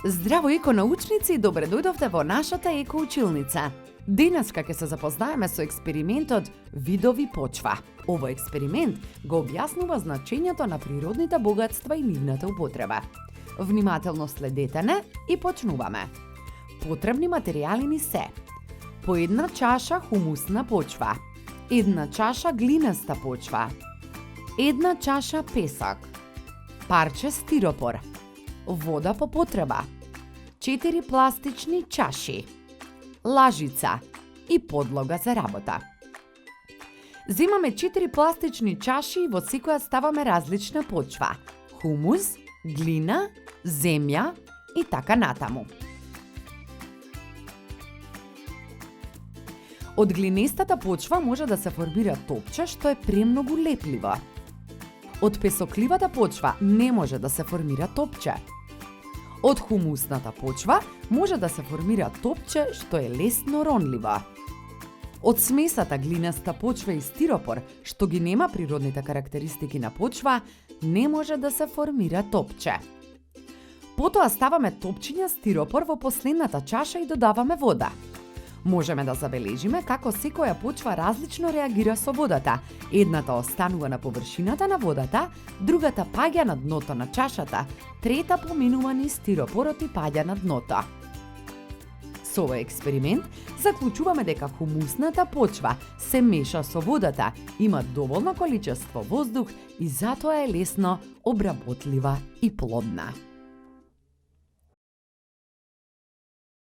Здраво еконаучници и добре дојдовте во нашата екоучилница. Денеска ќе се запознаеме со експериментот Видови почва. Овој експеримент го објаснува значењето на природните богатства и нивната употреба. Внимателно следете не и почнуваме. Потребни материјали ни се: по една чаша хумусна почва, една чаша глинеста почва, една чаша песок, парче стиропор, вода по потреба, 4 пластични чаши, лажица и подлога за работа. Земаме 4 пластични чаши и во секоја ставаме различна почва: хумус, глина, земја и така натаму. Од глинестата почва може да се формира топче што е премногу лепливо. Од песокливата почва не може да се формира топче. Од хумусната почва може да се формира топче што е лесно ронливо. Од смесата глинеста почва и стиропор, што ги нема природните карактеристики на почва, не може да се формира топче. Потоа ставаме топчиња стиропор во последната чаша и додаваме вода. Можеме да забележиме како секоја почва различно реагира со водата. Едната останува на површината на водата, другата паѓа на дното на чашата, трета поминува низ стиропорот и паѓа на дното. Со овој експеримент заклучуваме дека хумусната почва се меша со водата, има доволно количество воздух и затоа е лесно обработлива и плодна.